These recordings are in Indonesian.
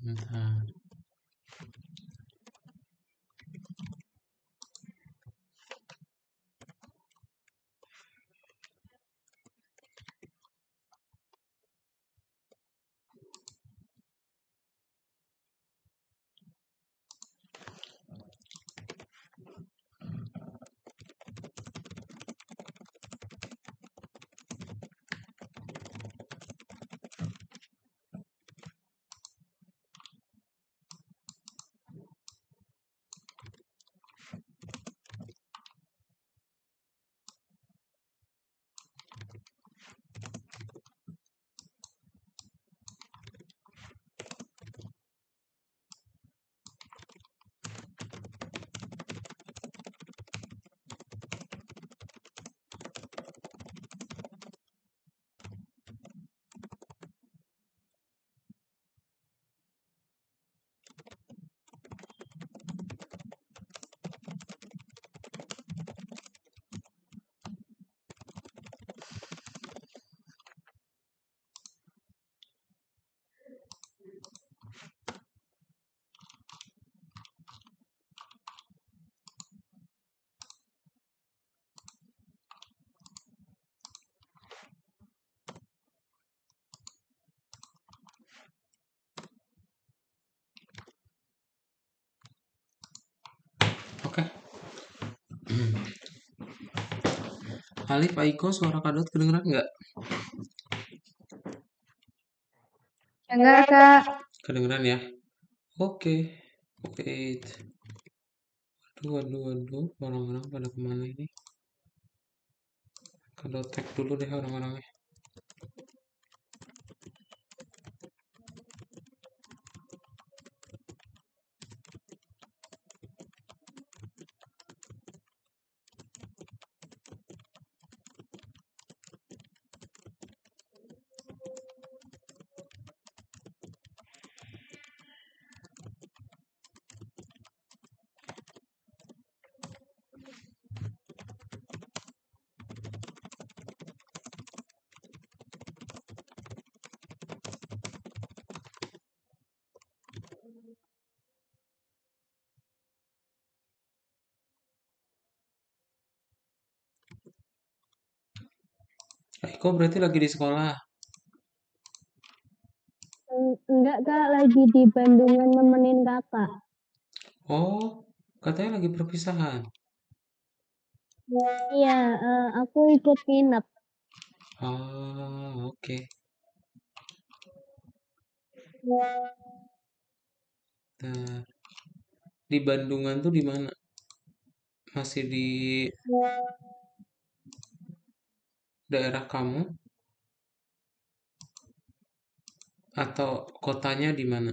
Bentar. Oke. Alif, Aiko, suara Kadot kedengeran nggak? Dengar, Kak. Kedengeran ya? Oke. Wait. Waduh. Orang-orang pada kemana ini? Kadot tag dulu deh orang-orangnya. Aiko berarti lagi di sekolah. Enggak, Kak. Lagi di Bandungan nemenin kakak. Oh, katanya lagi perpisahan. Iya, aku ikut nginep. Ah, oke. Nah, di Bandungan tuh di mana? Masih di daerah kamu atau kotanya di mana?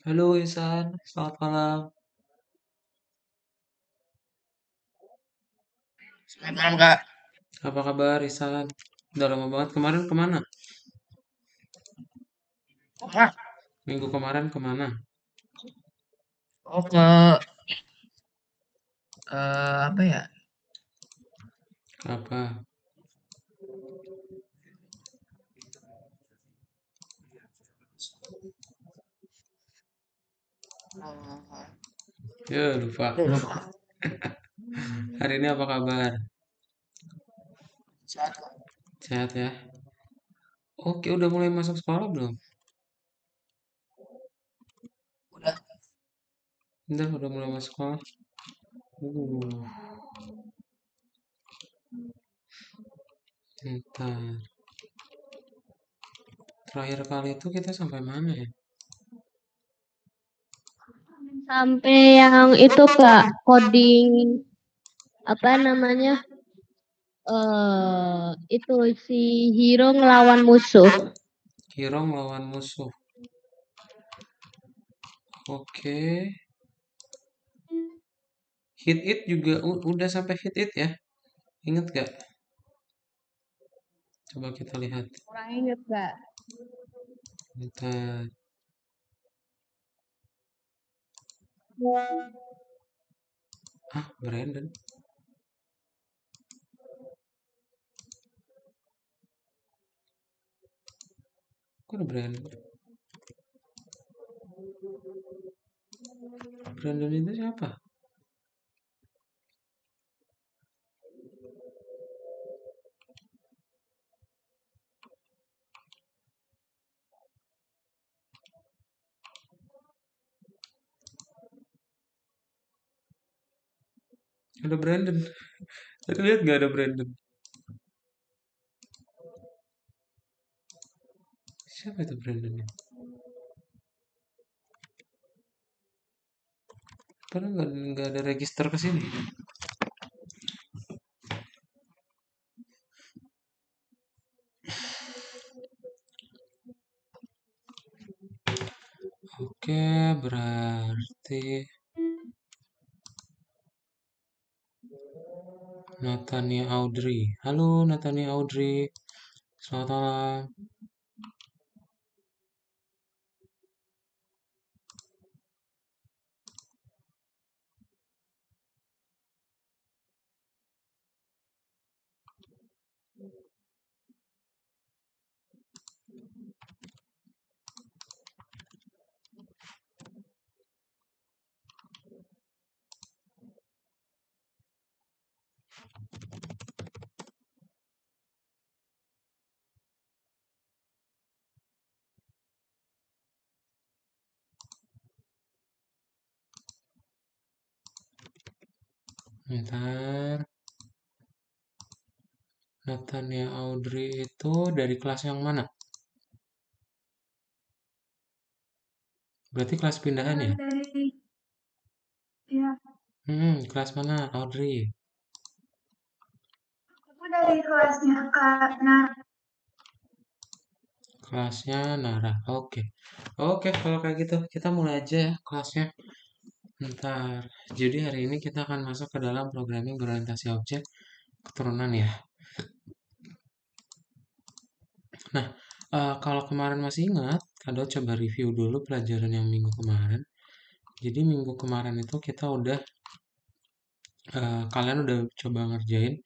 Halo Insan, selamat malam. Selamat malam, Kak. Apa kabar Isan? Udah lama banget kemarin kemana? Kak, Minggu kemarin kemana? oh ke apa ya? Apa? Ya lupa. Aduh, lupa. Hari ini apa kabar? Sehat, Kak. Sehat ya? Oke, udah mulai masuk sekolah belum? Udah. udah mulai masuk sekolah. Uh, Ntar. Terakhir kali itu kita sampai mana ya? Sampai yang itu Kak, coding apa namanya? Itu si hero ngelawan musuh. Hero melawan musuh. Oke. Hit it juga udah sampai hit it ya. Ingat gak? Coba kita lihat. Kurang inget Kak. Bentar. Brandon. Kok ada Brandon? Brandon itu siapa? Ada Brandon. Tadi lihat nggak ada Brandon? Siapa itu Brandonnya? Padahal nggak ada register ke sini. Oke, berarti Natania Audrey. Halo Natania Audrey. Selamat malam. Bentar. Natania Audrey itu dari kelas yang mana? Berarti kelas pindahan ya? Dari ya, Kelas mana Audrey? aku dari kelasnya Kak Nah. Kelasnya Nara. Oke. Oke, kalau kayak gitu kita mulai aja ya kelasnya. Bentar. Jadi hari ini kita akan masuk ke dalam programming berorientasi objek keturunan ya. Nah, kalau kemarin masih ingat, Kado coba review dulu pelajaran yang minggu kemarin. Jadi minggu kemarin itu kita udah kalian udah coba ngerjain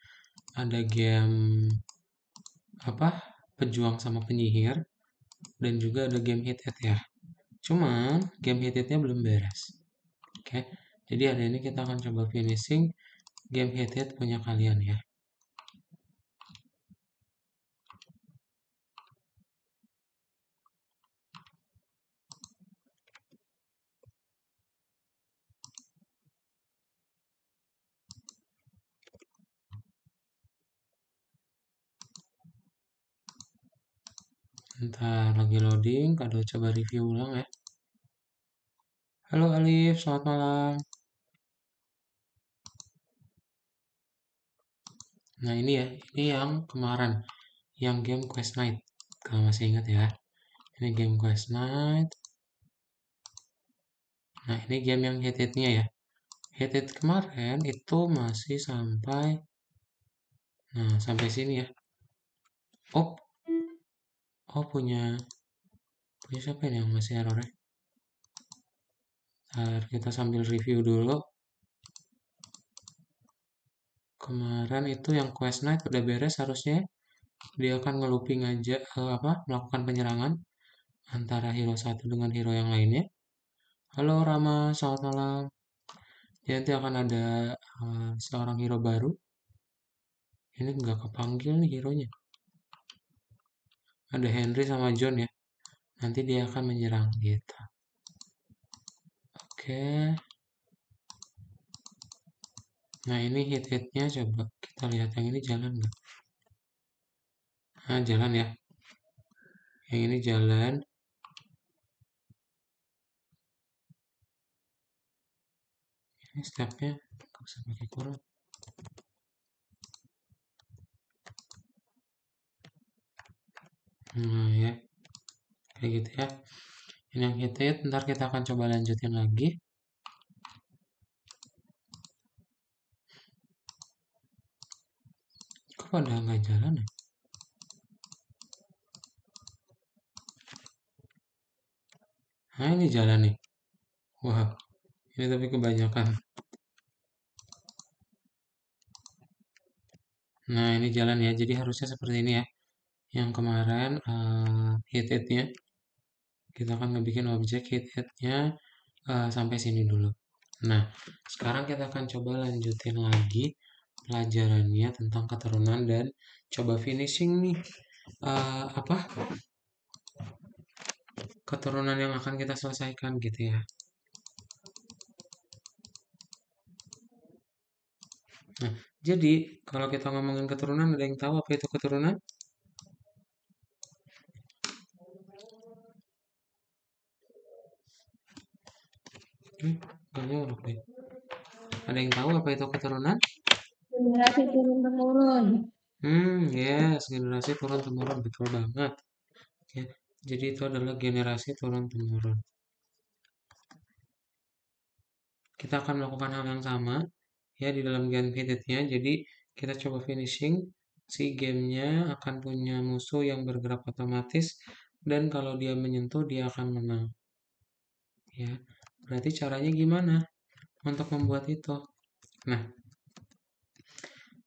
ada game apa? Pejuang sama penyihir dan juga ada game hit it ya. Cuman game hit it-nya belum beres. Oke. Jadi hari ini kita akan coba finishing game hit it punya kalian ya. Ntar lagi loading, Kado coba review ulang ya. Halo Alif, selamat malam. Nah ini ya, ini yang kemarin, yang game Quest Night. Kalau masih ingat ya, ini game Quest Night. Nah ini game yang hit-hitnya ya. Hit-hit kemarin itu masih sampai, nah sampai sini ya. Oh, punya siapa ini yang masih errornya? Ntar kita sambil review dulu. Kemarin itu yang Quest Night udah beres harusnya. Dia akan ngelooping aja melakukan penyerangan antara hero satu dengan hero yang lainnya. Halo Rama, selamat malam. Nanti akan ada seorang hero baru. Ini nggak kepanggil nih hero-nya. Ada Henry sama John ya. Nanti dia akan menyerang gitu. Oke. Nah, ini hit-hitnya coba kita lihat yang ini jalan nggak? Nah, jalan ya. Yang ini jalan. Ini stepnya nggak usah pakai kurung. Nah, ya. Kayak gitu ya. Ini yang hit-hit. Ntar kita akan coba lanjutin lagi. Kok pada nggak jalan ya? Nah, ini jalan nih. Wah, ini tapi kebanyakan. Nah, ini jalan ya. Jadi harusnya seperti ini ya. Yang kemarin hit-hitnya. Kita akan ngebikin objek hit-hitnya sampai sini dulu. Nah, sekarang kita akan coba lanjutin lagi pelajarannya tentang keturunan dan coba finishing nih apa keturunan yang akan kita selesaikan gitu ya. Nah, jadi kalau kita ngomongin keturunan, ada yang tahu apa itu keturunan? Gak jawab deh. Ada yang tahu apa itu keturunan? Generasi turun temurun. Yes, generasi turun temurun, betul banget. Ya, jadi itu adalah generasi turun temurun. Kita akan melakukan hal yang sama ya di dalam game hitnya. Jadi kita coba finishing, si gamenya akan punya musuh yang bergerak otomatis dan kalau dia menyentuh dia akan menang. Ya, berarti caranya gimana untuk membuat itu? Nah,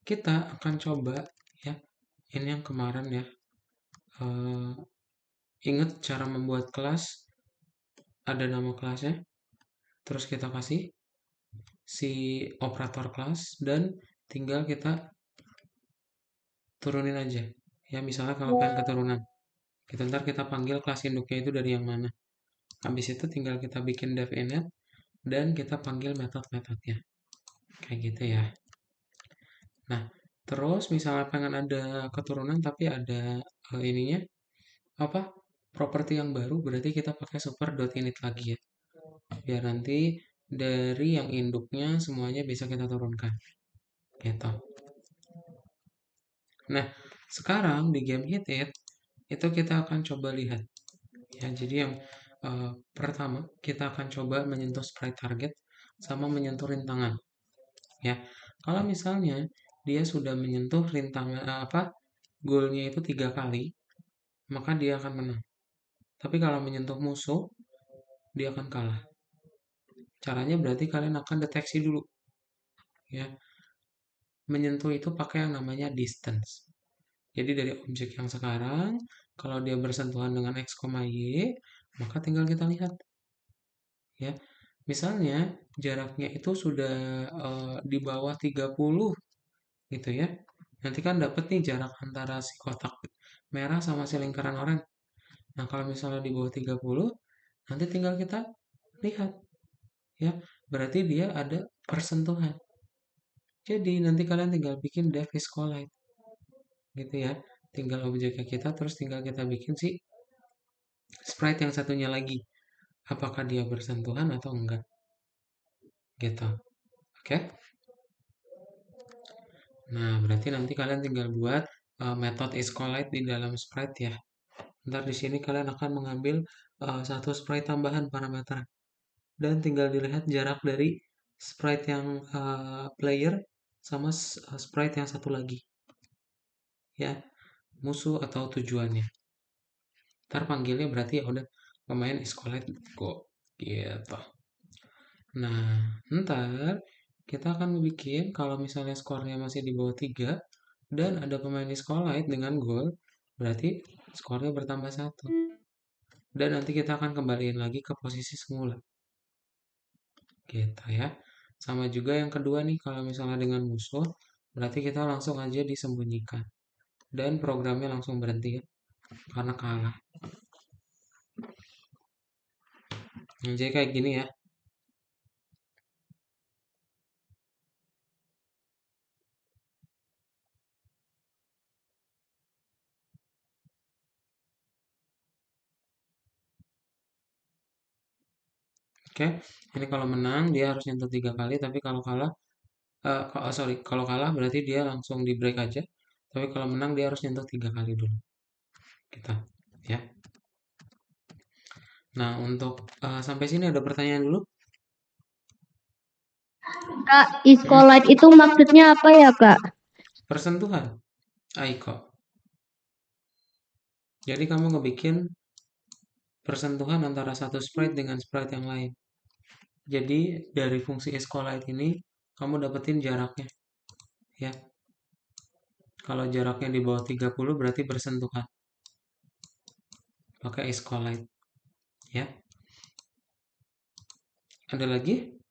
kita akan coba ya. Ini yang kemarin ya. Ingat cara membuat kelas, ada nama kelasnya. Terus kita kasih si operator kelas dan tinggal kita turunin aja. Ya, misalnya kalau pengen keturunan. Ntar kita panggil kelas induknya itu dari yang mana. Habis itu tinggal kita bikin dev init dan kita panggil metode-metodenya. Kayak gitu ya. Nah, terus misalnya pengen ada keturunan tapi ada ininya apa? Properti yang baru berarti kita pakai super.init lagi ya. Biar nanti dari yang induknya semuanya bisa kita turunkan. Gitu. Nah, sekarang di game hit itu kita akan coba lihat ya. Jadi yang pertama kita akan coba menyentuh sprite target sama menyentuh rintangan ya. Kalau misalnya dia sudah menyentuh rintangan goalnya itu 3 kali, maka dia akan menang. Tapi kalau menyentuh musuh dia akan kalah. Caranya berarti kalian akan deteksi dulu ya. Menyentuh itu pakai yang namanya distance. Jadi dari objek yang sekarang, kalau dia bersentuhan dengan x, y, maka tinggal kita lihat ya. Misalnya jaraknya itu sudah di bawah 30 gitu ya. Nanti kan dapet nih jarak antara si kotak merah sama si lingkaran oranye. Nah, kalau misalnya di bawah 30, nanti tinggal kita lihat ya. Berarti dia ada persentuhan. Jadi nanti kalian tinggal bikin dev is collide gitu ya. Tinggal objeknya kita terus tinggal kita bikin si sprite yang satunya lagi. Apakah dia bersentuhan atau enggak? Gitu. Oke? Nah, berarti nanti kalian tinggal buat method isCollide di dalam sprite ya. Ntar di sini kalian akan mengambil satu sprite tambahan parameter dan tinggal dilihat jarak dari sprite yang player sama sprite yang satu lagi ya, musuh atau tujuannya. Ntar panggilnya berarti ya udah pemain isCollide go gitu. Nah, ntar kita akan bikin kalau misalnya skornya masih di bawah 3 dan ada pemain isCollide dengan gol, berarti skornya bertambah 1. Dan nanti kita akan kembaliin lagi ke posisi semula. Gitu ya. Sama juga yang kedua nih, kalau misalnya dengan musuh, berarti kita langsung aja disembunyikan. Dan programnya langsung berhenti ya, karena kalah. Jadi kayak gini ya. Oke, ini kalau menang dia harus nyentuh 3 kali, tapi kalau kalah, kalau kalah berarti dia langsung di break aja. Tapi kalau menang dia harus nyentuh 3 kali dulu. Kita, ya. Nah, untuk sampai sini ada pertanyaan dulu? Kak, iskolite itu maksudnya apa ya, Kak? Persentuhan, Aiko. Jadi kamu ngebikin persentuhan antara satu sprite dengan sprite yang lain. Jadi dari fungsi iscolite ini kamu dapetin jaraknya, ya. Kalau jaraknya di bawah 30 berarti bersentuhan. Pakai iscolite, ya. Ada lagi?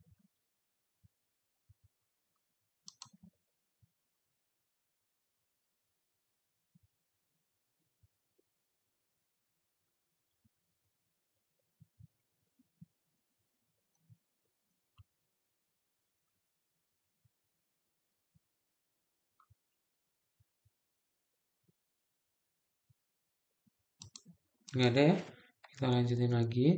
Nggak ada ya? Kita lanjutin lagi.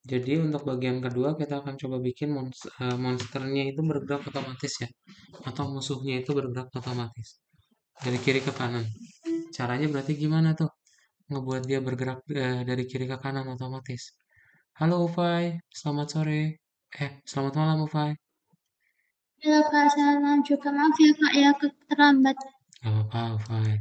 Jadi untuk bagian kedua kita akan coba bikin monsternya itu bergerak otomatis ya. Atau musuhnya itu bergerak otomatis. Dari kiri ke kanan. Caranya berarti gimana tuh? Ngebuat dia bergerak dari kiri ke kanan otomatis. Halo Ufai, selamat sore. Selamat malam Ufai. Halo Kak, salam juga maaf ya Kak ya terlambat. Gak apa-apa Ufai.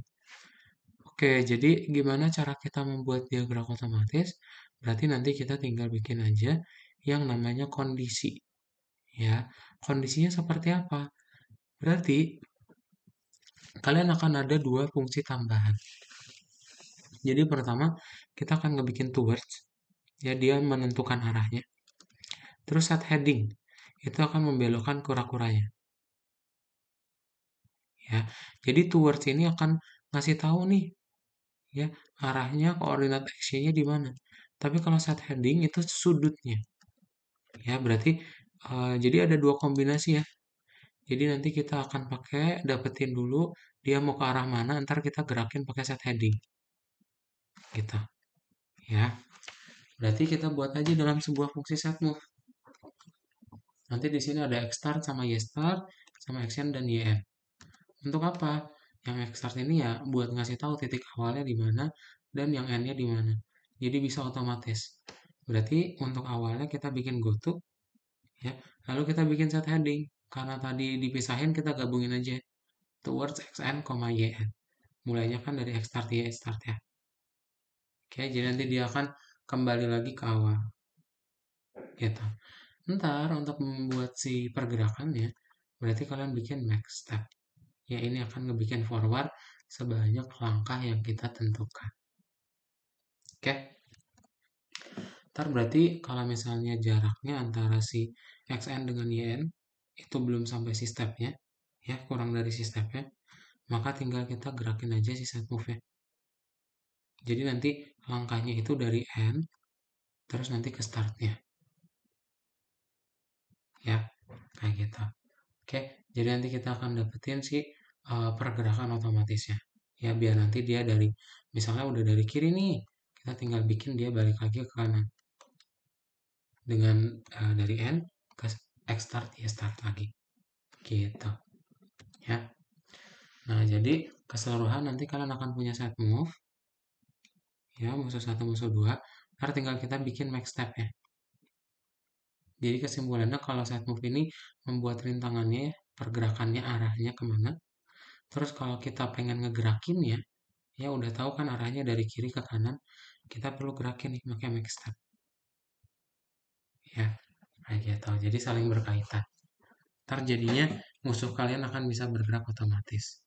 Oke, jadi gimana cara kita membuat dia gerak otomatis? Berarti nanti kita tinggal bikin aja yang namanya kondisi. Ya, kondisinya seperti apa? Berarti kalian akan ada dua fungsi tambahan. Jadi pertama, kita akan ngebikin towards. Ya, dia menentukan arahnya. Terus set heading. Itu akan membelokkan kura-kuranya. Ya, jadi towards ini akan ngasih tahu nih, ya, arahnya, koordinat actionnya di mana. Tapi kalau set heading itu sudutnya. Ya, berarti jadi ada dua kombinasi ya. Jadi nanti kita akan pakai dapetin dulu dia mau ke arah mana, ntar kita gerakin pakai set heading. Gitu. Ya. Berarti kita buat aja dalam sebuah fungsi set move. Nanti di sini ada xstart sama ystart sama xn dan yn. Untuk apa? Yang xstart ini ya buat ngasih tahu titik awalnya di mana dan yang n-nya di mana. Jadi bisa otomatis. Berarti untuk awalnya kita bikin goto, ya. Lalu kita bikin set heading. Karena tadi dipisahin kita gabungin aja towards xn, yn. Mulainya kan dari xstart start ya. Oke, jadi nanti dia akan kembali lagi ke awal. Gitu. Ntar untuk membuat si pergerakannya, berarti kalian bikin max step. Ya ini akan ngebikin forward sebanyak langkah yang kita tentukan. Oke. Ntar berarti kalau misalnya jaraknya antara si xn dengan yn itu belum sampai si stepnya, ya kurang dari si stepnya, maka tinggal kita gerakin aja si set move-nya. Jadi nanti langkahnya itu dari n, terus nanti ke startnya. Ya, kayak gitu. Oke, jadi nanti kita akan dapetin si pergerakan otomatisnya. Ya, biar nanti dia dari, misalnya udah dari kiri nih, kita tinggal bikin dia balik lagi ke kanan. Dengan dari N ke X start, Y start lagi. Gitu. Ya. Nah, jadi keseluruhan nanti kalian akan punya set move. Ya, musuh 1, musuh 2. Ntar tinggal kita bikin max step ya. Jadi kesimpulannya kalau set move ini membuat rintangannya, pergerakannya arahnya kemana. Terus kalau kita pengen ngegerakinnya, ya udah tahu kan arahnya dari kiri ke kanan, kita perlu gerakin nih pakai max step. Ya, kayak gitu. Jadi saling berkaitan. Ntar jadinya musuh kalian akan bisa bergerak otomatis.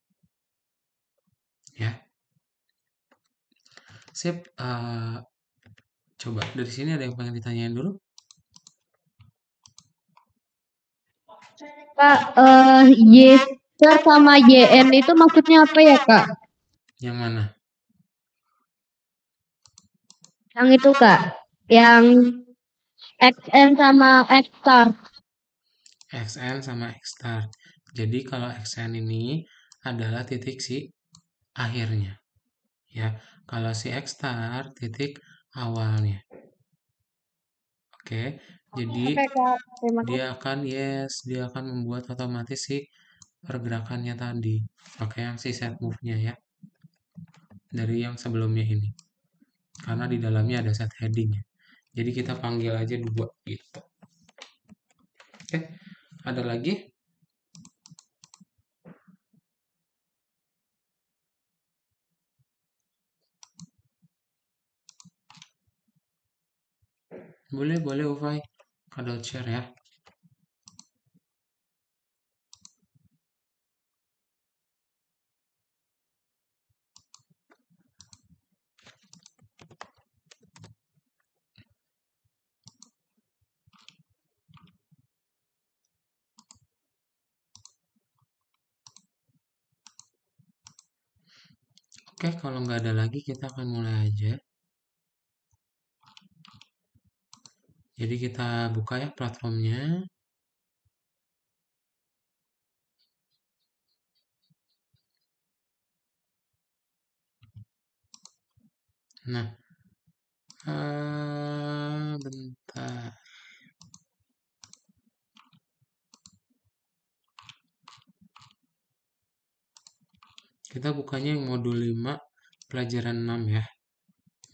Ya. Sip. Coba dari sini ada yang pengen ditanyain dulu? Kak, Y sama YN itu maksudnya apa ya Kak? Yang mana? Yang itu Kak, yang XN sama XStar. XN sama X start. Jadi kalau XN ini adalah titik si akhirnya. Ya, kalau si X start titik awalnya. Oke, jadi Oke, Kak. Terima kasih. dia akan membuat otomatis si pergerakannya tadi. Pakai yang si set move-nya ya, dari yang sebelumnya ini. Karena di dalamnya ada set heading ya. Jadi kita panggil aja dua gitu. Oke, ada lagi? Boleh Ufai. Kadot share ya. Oke, kalau nggak ada lagi kita akan mulai aja. Jadi kita buka ya platformnya. Nah, bentar. Kita bukanya yang modul 5 pelajaran 6 ya.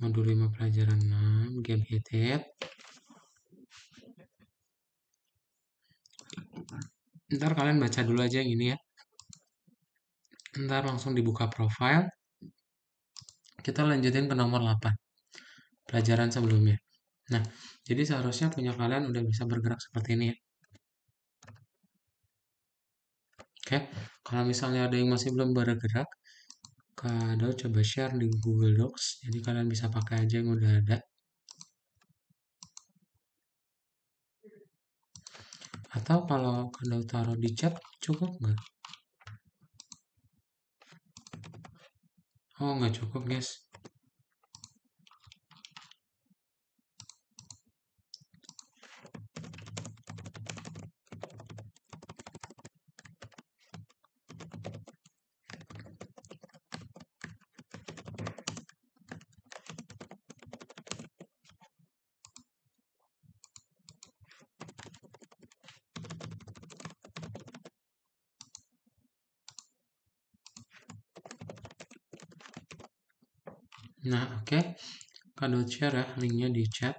Modul 5 pelajaran 6 game hit it. Ntar kalian baca dulu aja yang ini ya. Ntar langsung dibuka profile. Kita lanjutin ke nomor 8. Pelajaran sebelumnya. Nah, jadi seharusnya punya kalian udah bisa bergerak seperti ini ya. Oke, kalau misalnya ada yang masih belum bergerak, Kado coba share di Google Docs. Jadi kalian bisa pakai aja yang udah ada. Atau kalau Kado taruh di chat cukup nggak? Oh, nggak cukup guys. Nah, oke. Kado share ya linknya di chat.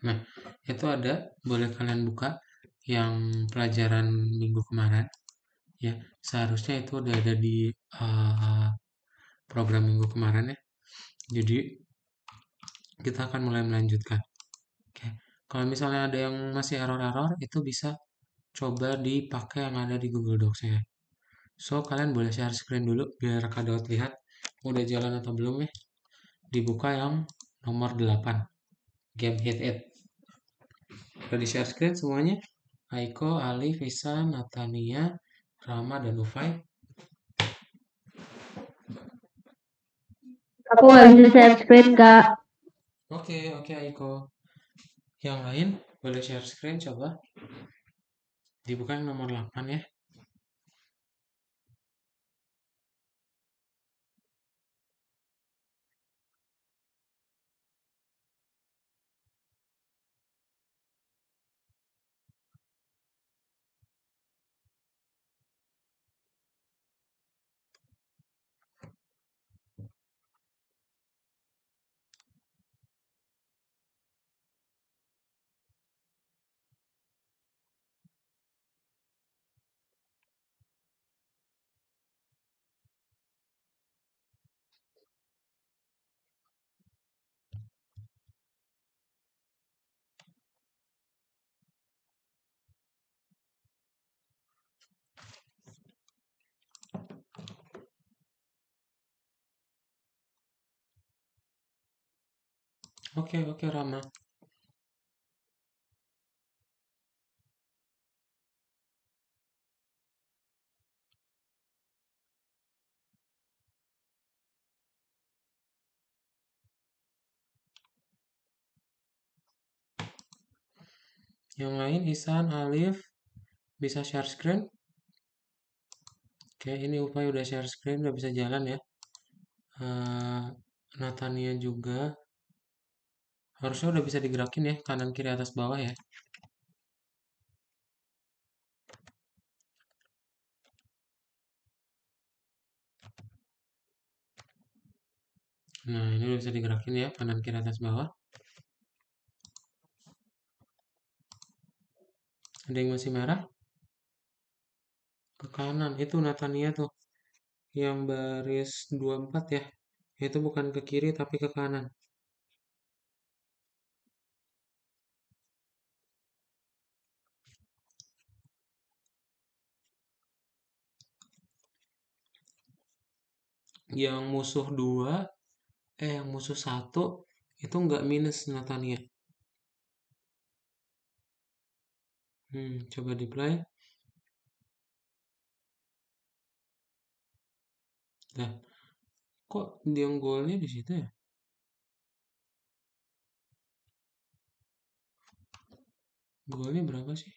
Nah, itu ada, boleh kalian buka yang pelajaran minggu kemarin. Ya, seharusnya itu udah ada di program minggu kemarin ya. Jadi, kita akan mulai melanjutkan. Oke, kalau misalnya ada yang masih error-error, itu bisa coba dipakai yang ada di Google Docs-nya. So, kalian boleh share screen dulu biar Kak lihat udah jalan atau belum ya. Dibuka yang nomor 8, Game Hit It. Udah di share screen semuanya? Aiko, Alif, Isan, Natania, Rama, dan Ufai. Aku nggak bisa share screen, Kak. Oke, Aiko. Yang lain boleh share screen coba. Dibuka yang nomor 8 ya. Oke, Rama. Yang lain Isan, Alif, bisa share screen? Oke, ini Ufai udah share screen, udah bisa jalan ya. Natania juga harusnya udah bisa digerakin ya, kanan kiri atas bawah ya. Nah, ini udah bisa digerakin ya, kanan kiri atas bawah. Ada yang masih merah? Ke kanan, itu Natania tuh. Yang baris 24 ya. Itu bukan ke kiri tapi ke kanan. Yang musuh 2, yang musuh 1 itu nggak minus Natania. Coba di play. Nah, kok dia golnya di situ ya? Golnya berapa sih?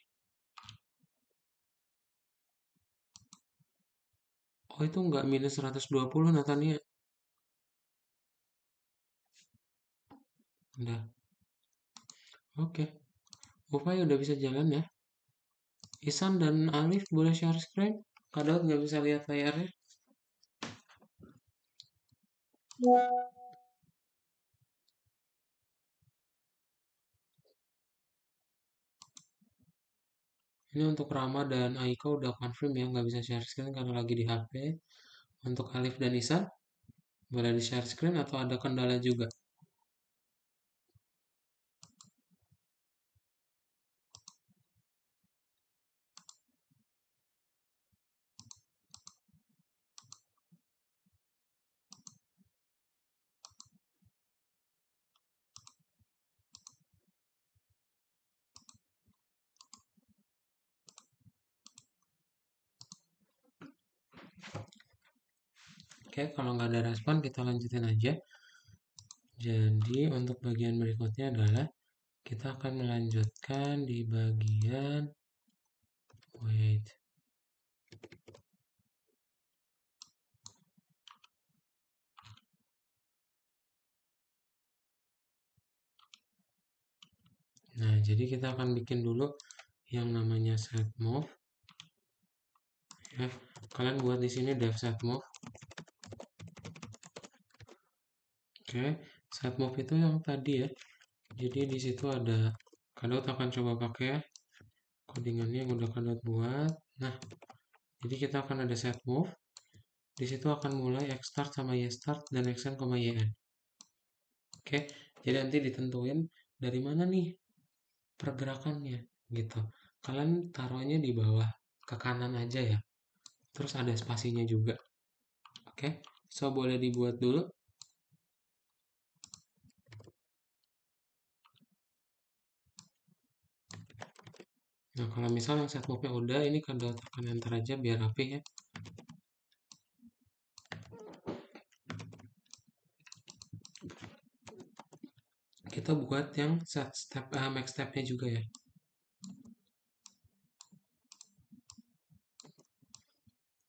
Oh, itu nggak minus 120 Natania. Udah. Oke. Upaya udah bisa jalan ya. Isan dan Alif boleh share screen? Kadang nggak bisa lihat layarnya. Ini untuk Rama dan Aiko udah confirm ya, nggak bisa share screen karena lagi di HP. Untuk Alif dan Isan, boleh di share screen atau ada kendala juga? Oke, kalau nggak ada respon kita lanjutin aja. Jadi untuk bagian berikutnya adalah kita akan melanjutkan di bagian wait. Nah, jadi kita akan bikin dulu yang namanya set move. Ya, kalian buat di sini dev set move. Oke, set move itu yang tadi ya. Jadi di situ ada Kadot akan coba pakai codingannya yang udah Kadot buat. Nah, jadi kita akan ada set move. Di situ akan mulai x start sama y start dan xn, yn. Oke, jadi nanti ditentuin dari mana nih pergerakannya gitu. Kalian taruhnya di bawah ke kanan aja ya. Terus ada spasinya juga. Oke, so boleh dibuat dulu. Nah, kalau misal yang set move-nya udah, ini Kadot akan enter aja biar rapi ya. Kita buat yang set step, max step-nya juga ya.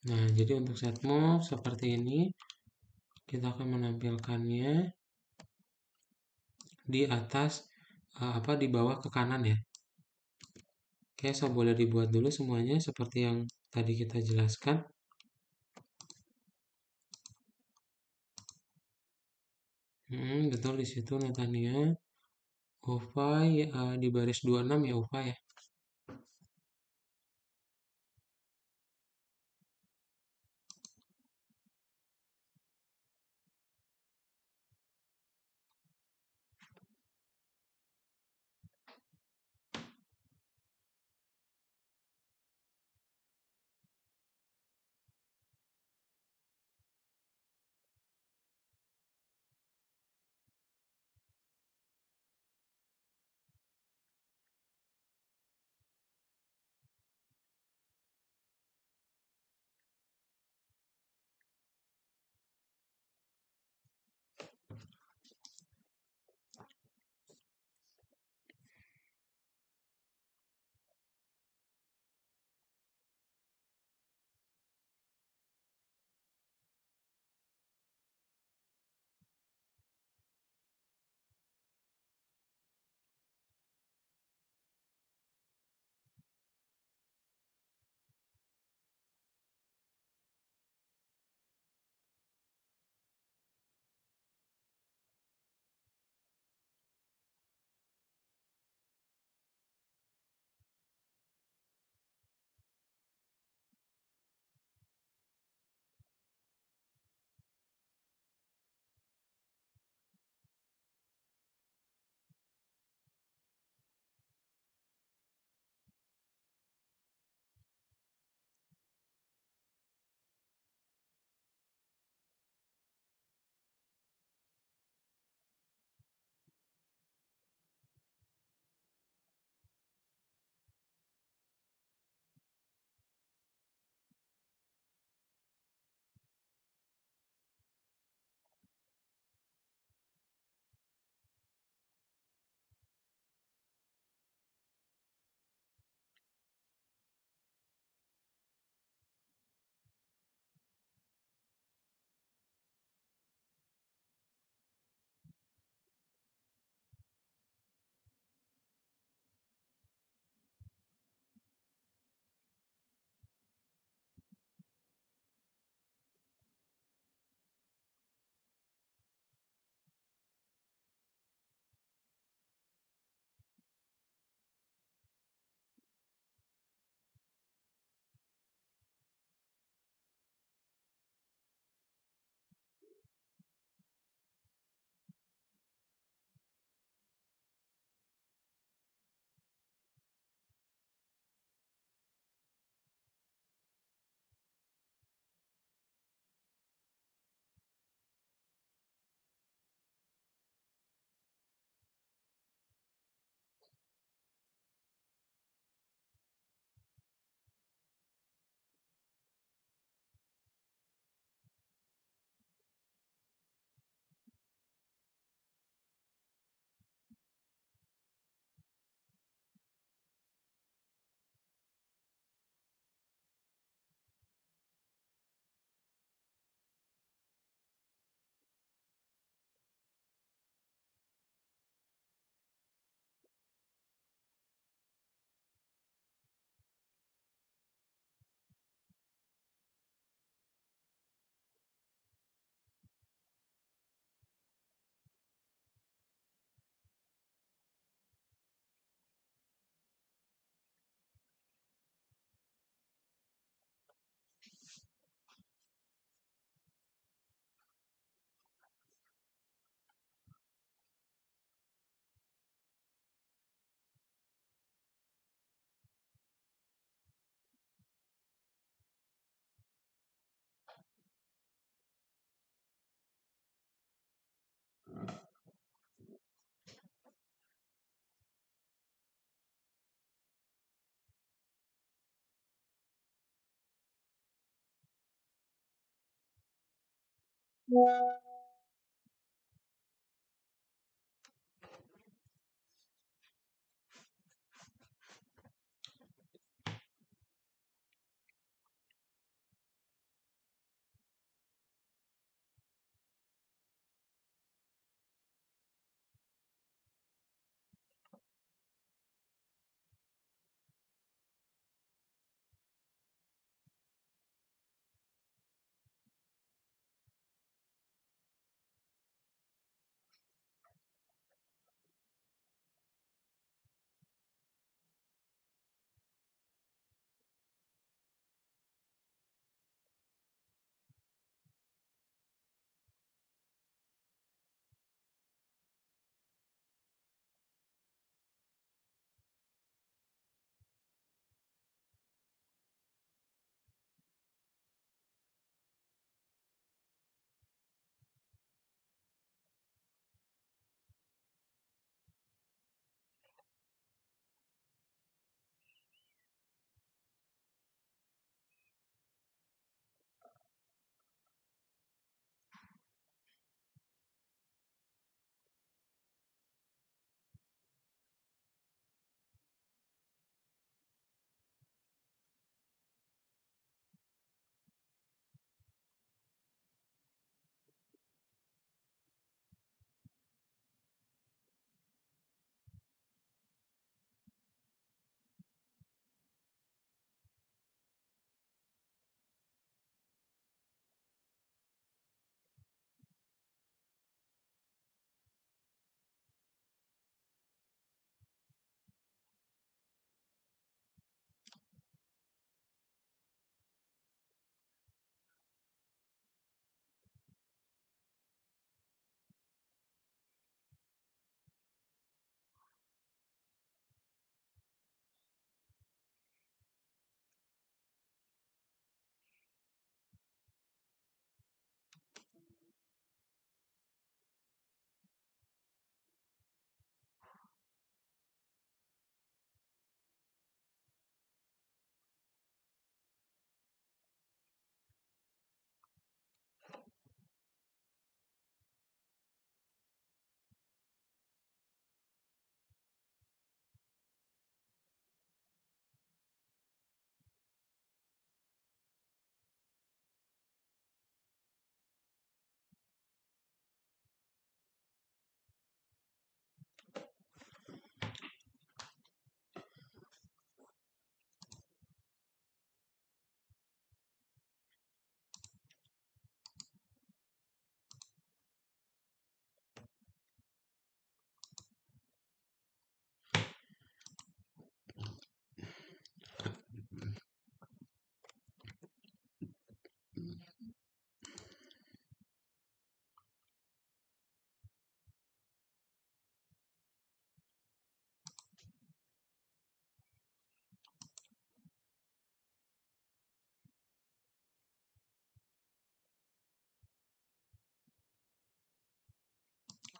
Nah, jadi untuk set move seperti ini, kita akan menampilkannya di atas, di bawah ke kanan ya. Oke, so boleh dibuat dulu semuanya seperti yang tadi kita jelaskan. Betul di situ Natania. OVAI di baris 26 ya OVAI ya.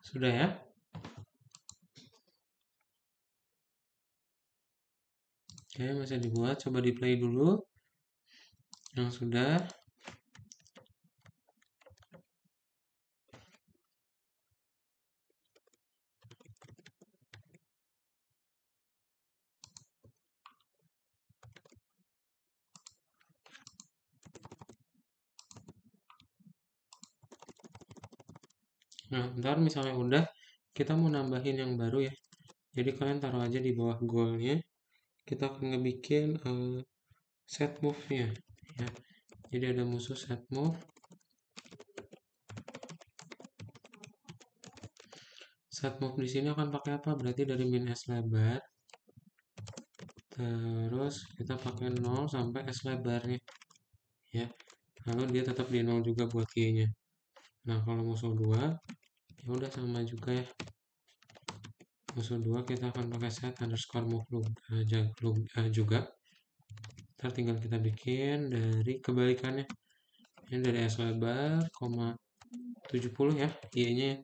Sudah ya? Oke, masih dibuat. Coba di play dulu. Yang sudah. Nah, ntar misalnya udah, kita mau nambahin yang baru ya. Jadi kalian taruh aja di bawah goalnya. Kita akan ngebikin set move-nya ya. Jadi ada musuh set move. Set move di sini akan pakai apa? Berarti dari min S lebar. Terus kita pakai 0 sampai S lebarnya ya. Lalu dia tetap di 0 juga buat Y-nya. Nah, kalau musuh 2 ya udah sama juga ya. Musuh 2 kita akan pakai set underscore move juga. Ntar tinggal kita bikin dari kebalikannya. Ini dari S lebar, 70 ya, Y-nya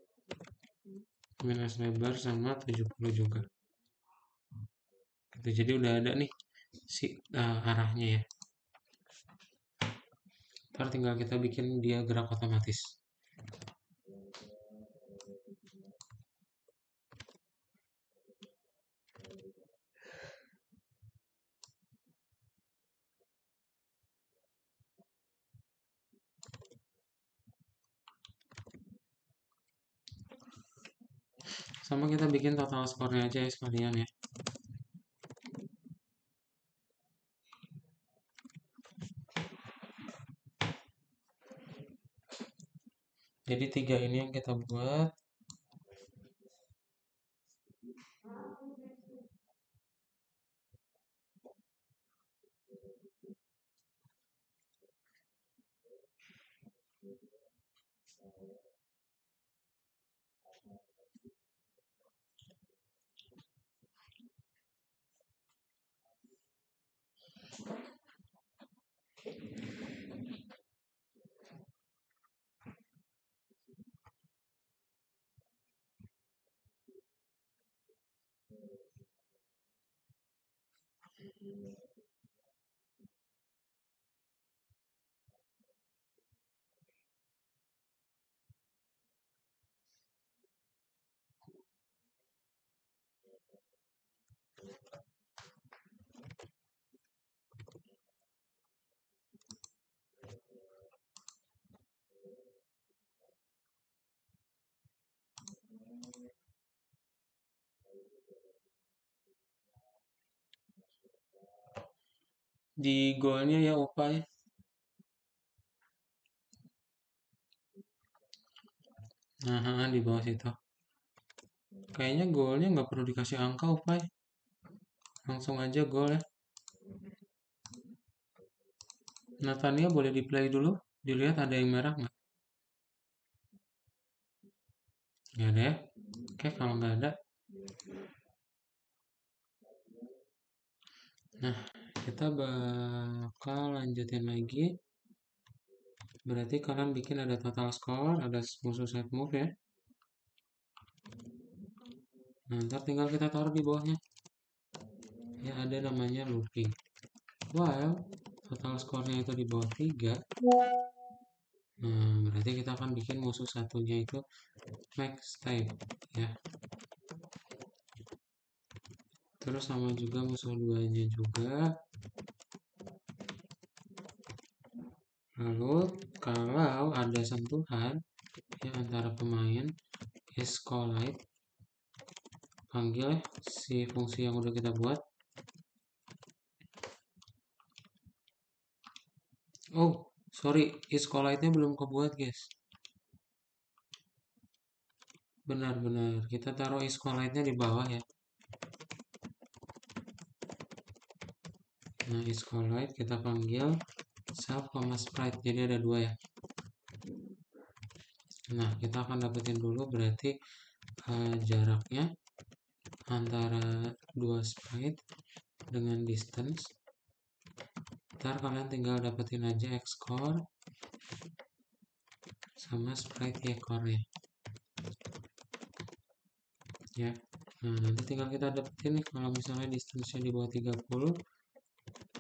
min S lebar sama 70 juga. Gitu, jadi udah ada nih si arahnya ya. Ntar tinggal kita bikin dia gerak otomatis. Sama kita bikin total skornya aja ya sekalian ya. Jadi 3 ini yang kita buat. Di goalnya ya Opa ya. Nah, di bawah situ. Kayaknya goalnya nggak perlu dikasih angka Opa ya. Langsung aja gol ya. Natania boleh di play dulu. Dilihat ada yang merah nggak? Nggak ada ya. Oke, kalau nggak ada. Nah, kita bakal lanjutin lagi. Berarti kalian bikin ada total score, ada musuh set move ya. Nah, ntar tinggal kita taruh di bawahnya. Ya, ada namanya looping. While total skornya itu di bawah 3. Nah, berarti kita akan bikin musuh satunya itu max type ya. Terus sama juga musuh duanya juga. Lalu kalau ada sentuhan ya antara pemain is collide, panggil si fungsi yang udah kita buat. Oh, sorry, is collide-nya belum kebuat guys. Benar-benar, kita taruh is collide-nya di bawah ya. Nah, is collide kita panggil self, sprite, jadi ada 2 ya. Nah, kita akan dapetin dulu berarti jaraknya antara 2 sprite dengan distance. Ntar kalian tinggal dapetin aja xcore sama sprite y-core-nya ya. Nah, nanti tinggal kita dapetin nih kalau misalnya distance-nya di bawah 30,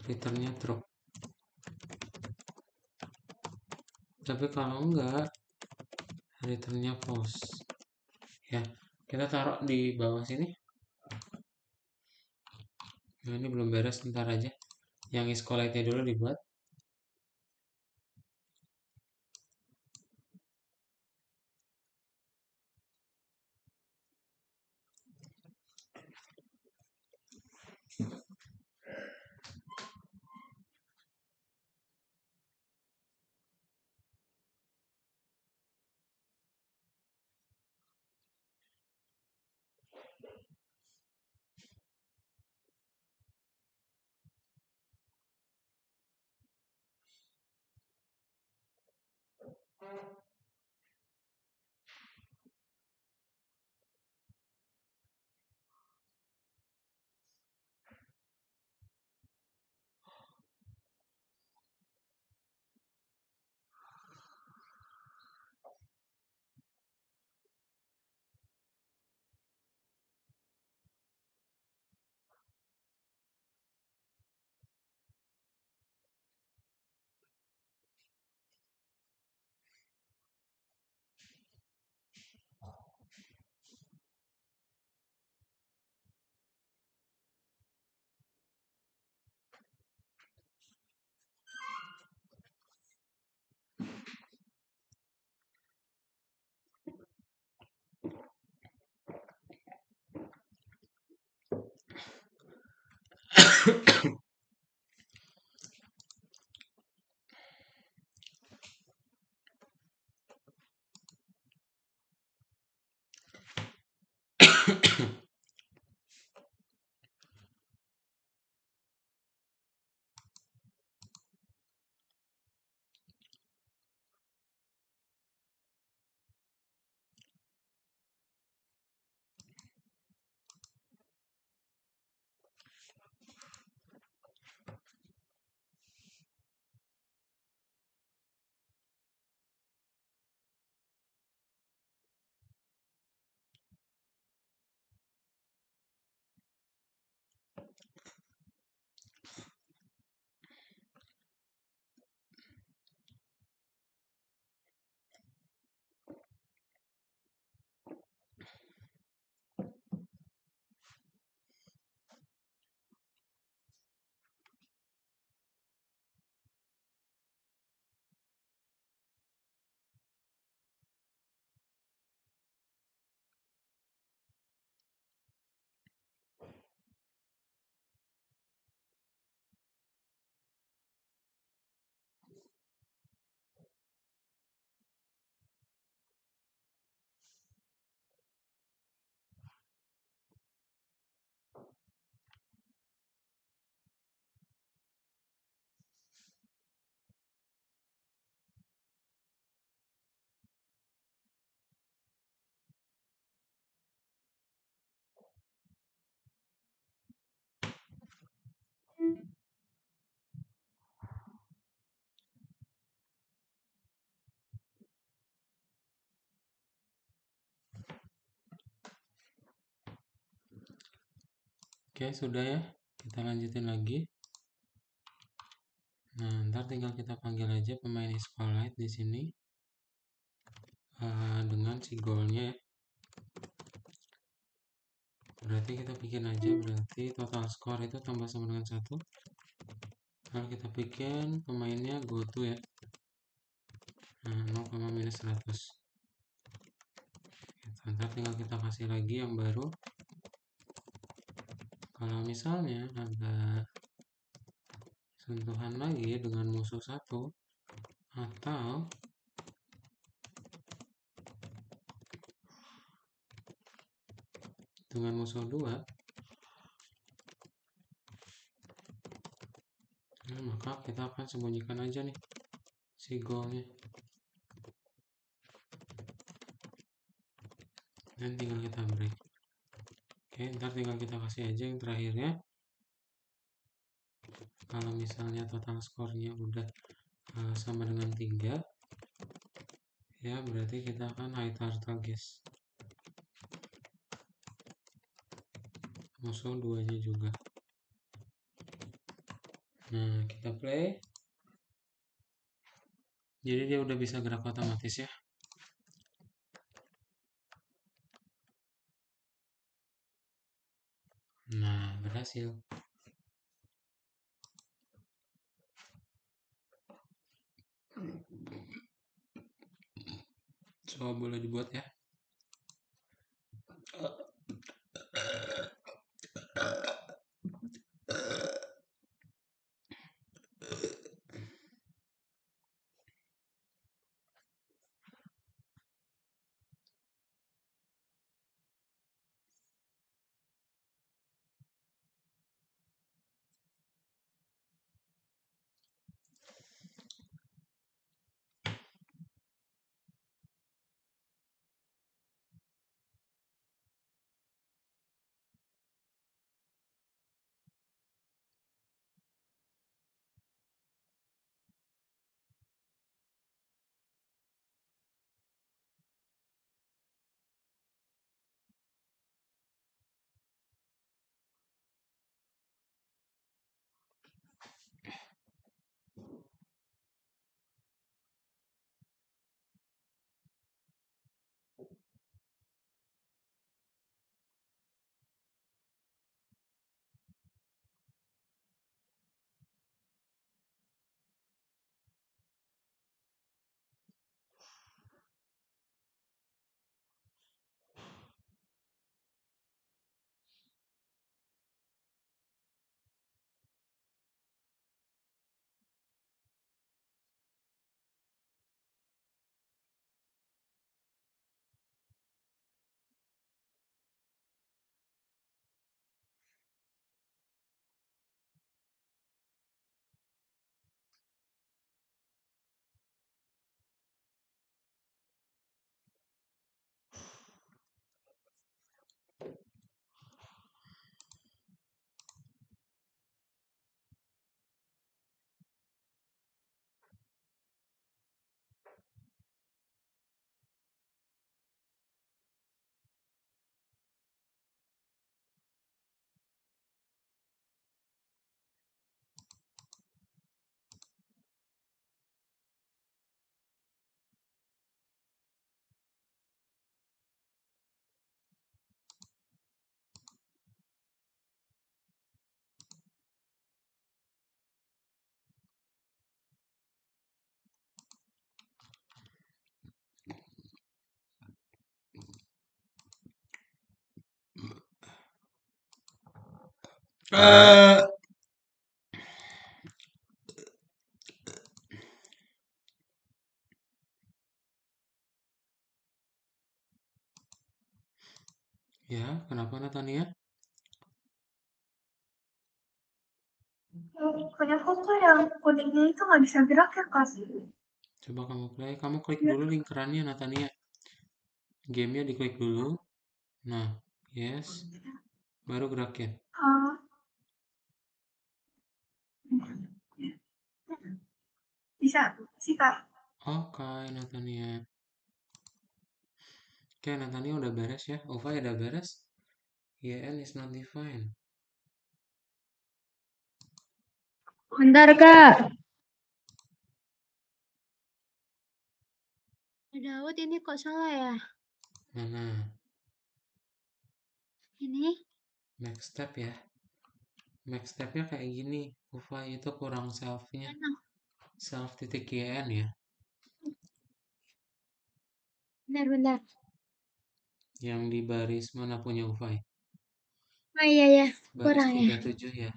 returnnya true. Tapi kalau enggak, returnnya false ya. Kita taruh di bawah sini. Nah, ini belum beres, ntar aja. Yang is collide-nya dulu dibuat. Oke, sudah ya. Kita lanjutin lagi. Nah, ntar tinggal kita panggil aja pemain Iscolite di sini dengan si goalnya ya. Berarti kita bikin aja, berarti total score itu tambah sama dengan 1. Lalu kita bikin pemainnya goto ya. Nah, 0, minus 100. Ntar tinggal kita kasih lagi yang baru. Kalau misalnya ada sentuhan lagi dengan musuh 1 atau dengan musuh 2, nah, maka kita akan sembunyikan aja nih si goalnya dan tinggal kita break. Oke, ntar tinggal kita kasih aja yang terakhirnya. Kalau misalnya total skornya udah sama dengan 3 ya, berarti kita akan high turtle guys, musuh 2 nya juga. Nah, kita play. Jadi dia udah bisa gerak otomatis ya. Nah, berhasil. So, boleh dibuat ya. Ya, kenapa Natania? Punya foto yang kuningnya itu nggak bisa gerak ya, Kak? Coba kamu play, kamu klik dulu link kerannya Natania. Gamenya diklik dulu. Nah, yes. Baru gerakin. Ah, bisa sih, Kak. Oke, Natania. Oke, Natania udah beres ya. Ova udah beres. YN is not defined. Bentar, Kak. Dawet ini kok salah ya? Mana? Ini? Next step ya. Next stepnya kayak gini. Ufai itu kurang self-nya. Mana? Self titik YN ya. Bentar. Yang di baris mana punya Ufai? Oh iya ya, Baris kurang ya. 37 ya.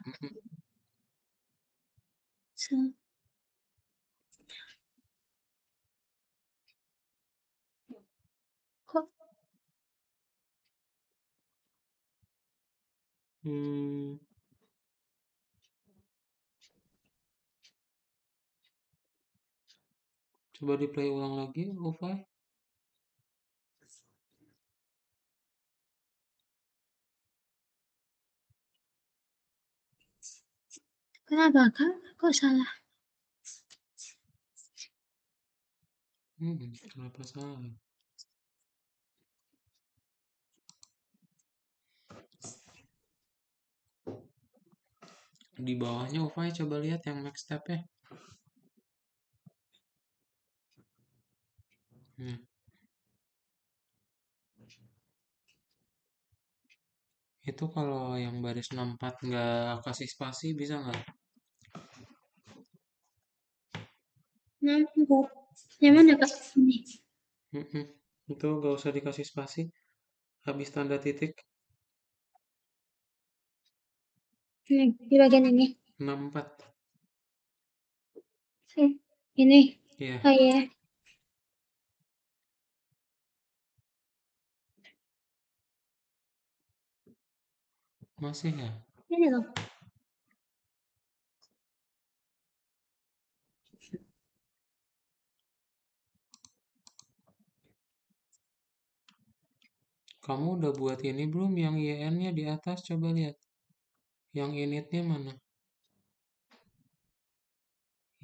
Se- Kok Hmm, coba di play ulang lagi, Ufai. kenapa, Kak? Kok salah? Kenapa salah? Di bawahnya Ufai coba lihat yang next step ya. Nah, itu kalau yang baris 64 nggak kasih spasi bisa nggak? Bentar. Yang mana, Kak? Ini. Mm-mm. Itu nggak usah dikasih spasi. Habis tanda titik Ini, di bagian ini. 64. Ini. Iya, Oh iya. masih ya. Ini loh. Kamu udah buat ini belum? Yang YN-nya di atas coba lihat. Yang initnya mana?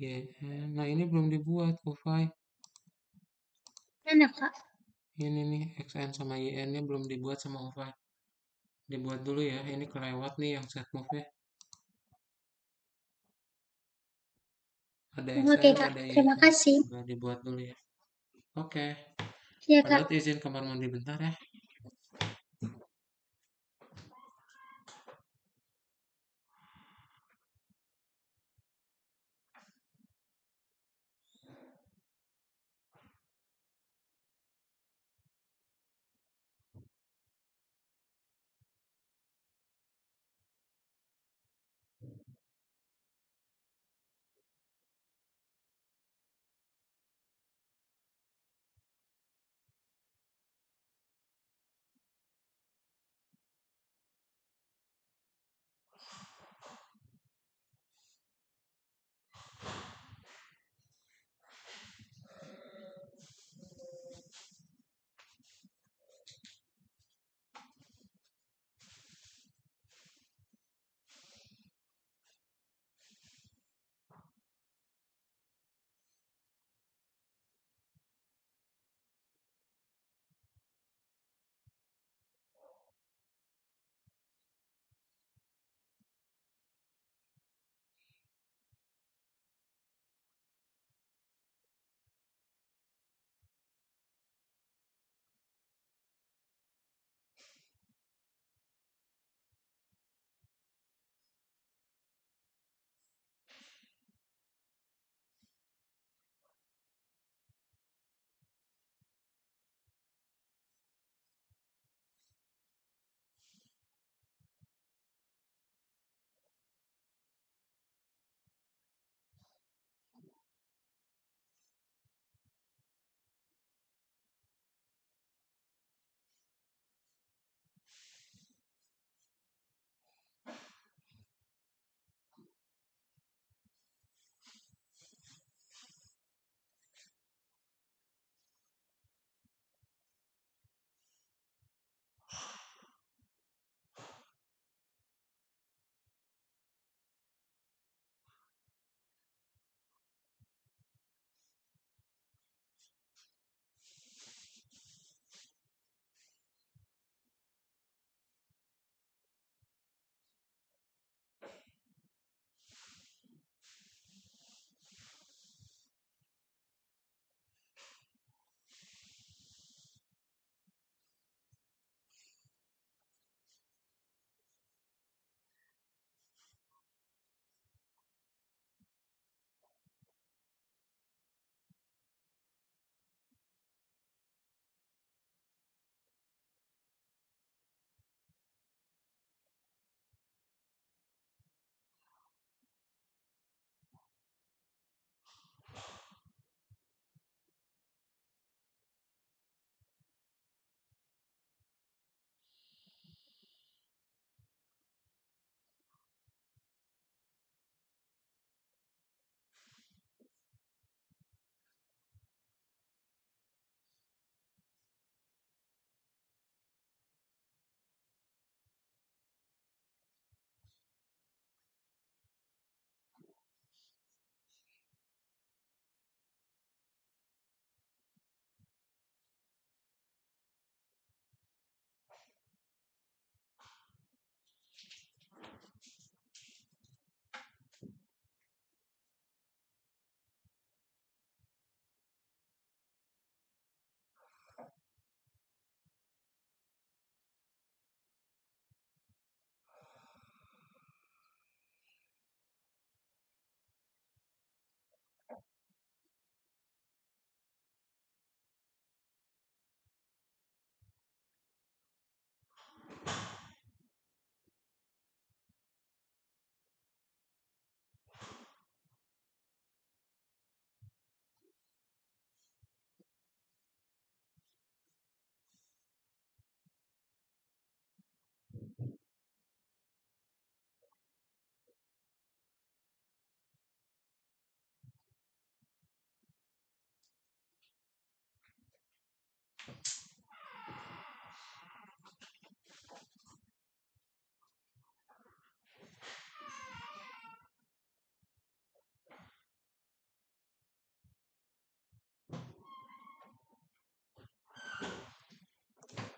YN. Nah ini belum dibuat, Ufai. Mana, Kak? Ini nih XN sama YN-nya belum dibuat sama Ufai. Dibuat dulu ya. Ini kelewat nih yang set move-nya. Ada Oke, XN, Kak. ada Terima YN. kasih. Coba dibuat dulu ya. Oke. Iya, Kak. Padahal izin kamar mandi bentar ya.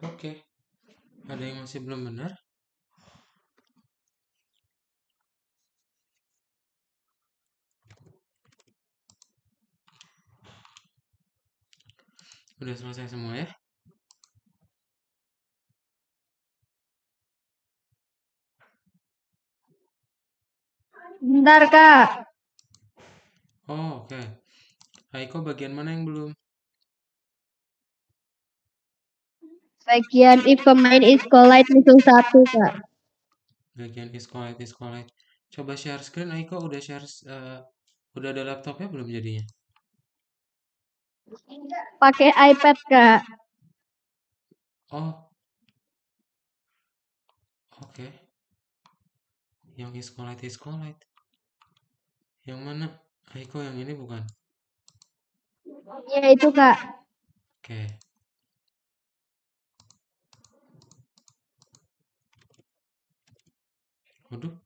Oke, ada yang masih belum benar? Udah selesai semua ya? Bentar, Kak. Oh, oke. Aiko bagian mana yang belum? Bagian if combine is collide misal 1, Kak. Bagian is collide. Coba share screen, Aiko udah udah ada laptopnya belum jadinya? Pakai iPad, Kak. Oh, oke. Yang is collide. Yang mana? Aiko yang ini bukan? Ya itu, Kak. Oke. Waduh.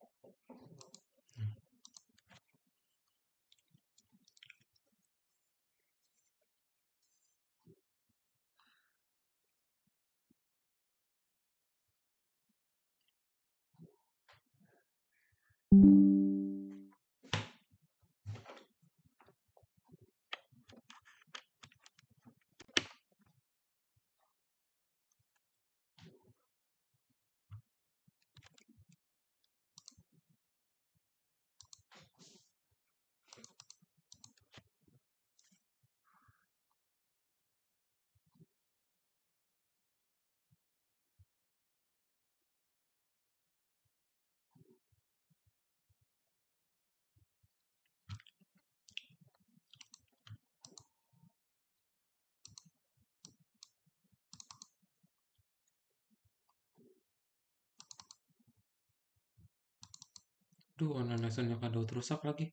Duh, online lessonnya kado rusak lagi.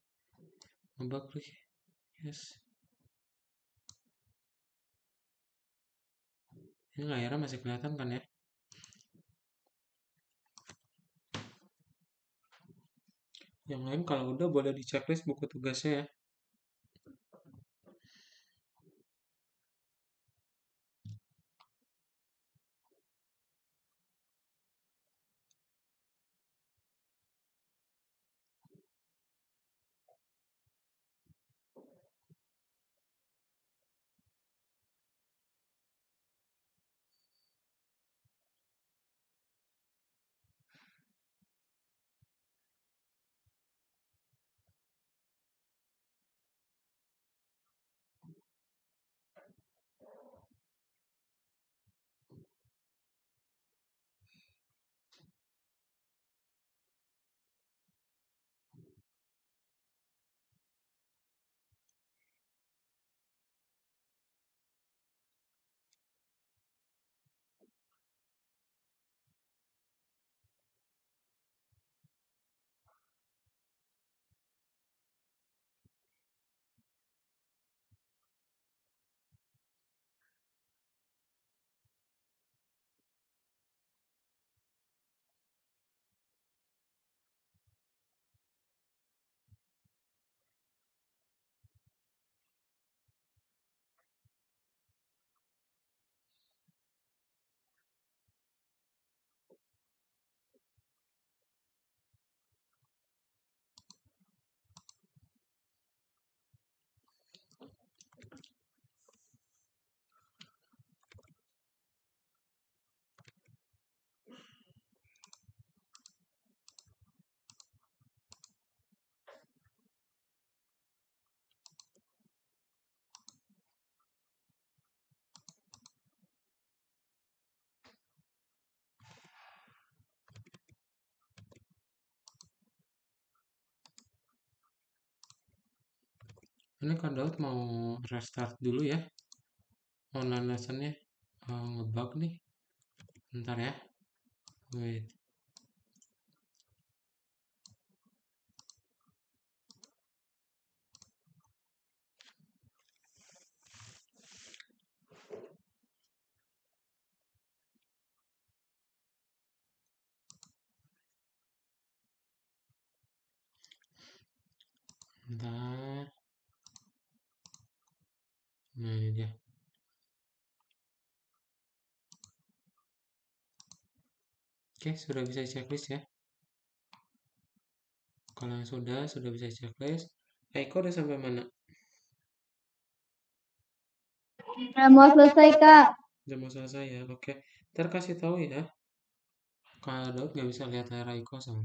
Ngebug lagi. Yes. Ini layarnya masih kelihatan kan ya? Yang lain kalau udah boleh di checklist buku tugasnya ya. Ini Kak Daud mau restart dulu ya online lessonnya. Ngebug nih. Bentar ya. Wait. Bentar. Nah ini dia. Oke, sudah bisa checklist ya. Kalau yang sudah bisa checklist. Aiko udah sampai mana? Udah mau selesai, Kak. Udah mau selesai ya. Oke. Ntar kasih tahu ya. Kalau Daud nggak bisa lihat layar Aiko sama.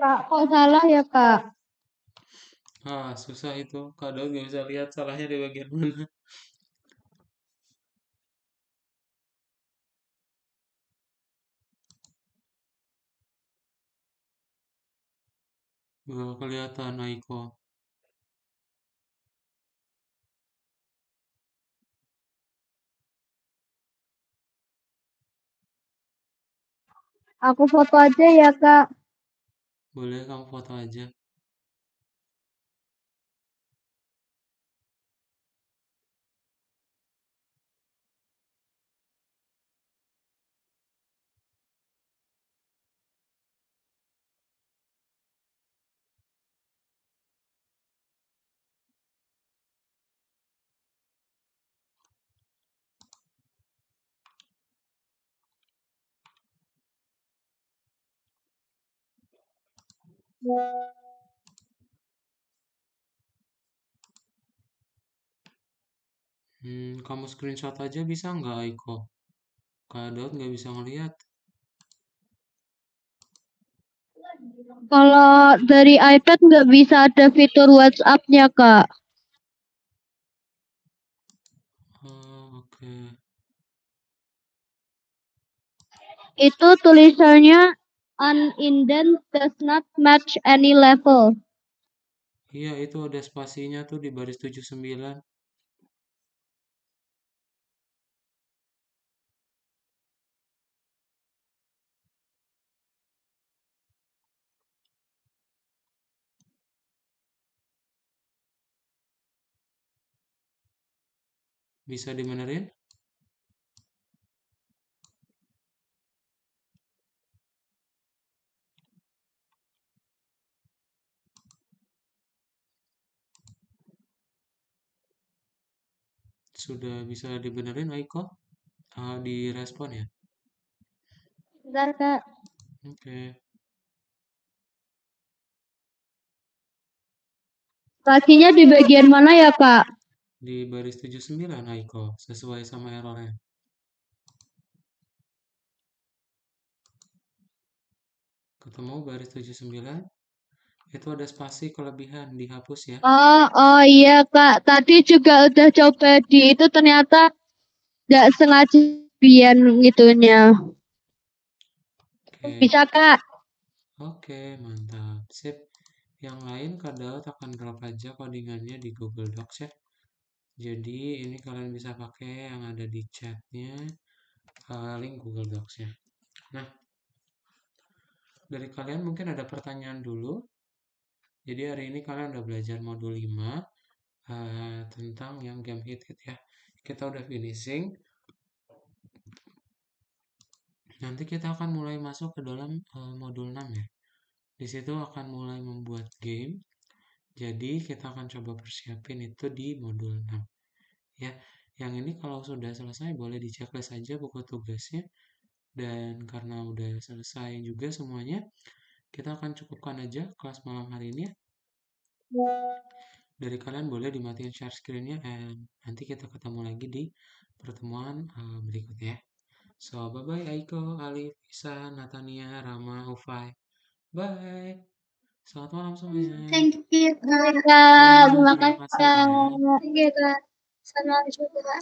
Kak, kok salah ya, Kak? Ah, susah itu. Kak Daud nggak bisa lihat salahnya di bagian mana. Nggak kelihatan Aiko. Aku foto aja ya, Kak. Boleh kamu foto aja. Kamu screenshot aja bisa nggak Aiko? Kak Daud nggak bisa ngelihat. Kalau dari iPad nggak bisa ada fitur WhatsApp-nya, Kak. Oh, oke. Itu tulisannya an indent does not match any level. Iya, itu ada spasinya tuh di baris 79. Bisa dibenerin? Sudah bisa dibenerin, Aiko? Direspon ya? Bentar, Kak. Oke. Kakinya di bagian mana ya, Kak? Di baris 79, Aiko. Sesuai sama errornya. Ketemu baris 79. Itu ada spasi kelebihan. Dihapus ya. Oh iya, Kak. Tadi juga udah coba di itu ternyata nggak sengaja biar ngitunya. Oke. Bisa, Kak. Oke, mantap. Sip. Yang lain kadang akan drop aja codingannya di Google Docs ya. Jadi ini kalian bisa pakai yang ada di chatnya, link Google Docs ya. Nah, dari kalian mungkin ada pertanyaan dulu. Jadi hari ini kalian udah belajar modul 5 tentang yang game hit ya. Kita udah finishing. Nanti kita akan mulai masuk ke dalam modul 6 ya. Di situ akan mulai membuat game. Jadi kita akan coba persiapin itu di modul 6. Ya, yang ini kalau sudah selesai boleh di checklist aja buku tugasnya. Dan karena udah selesai juga semuanya, kita akan cukupkan aja kelas malam hari ini ya. Dari kalian boleh dimatiin share screen-nya and nanti kita ketemu lagi di pertemuan berikutnya ya. So, bye-bye Aiko, Alif, Isa, Natania, Rama, Ufai. Bye. Selamat malam semuanya. Thank you, Kak, Kak. Ya, terima terima kasih, kasih Kak. ya. Thank you, Kak. Sama juga.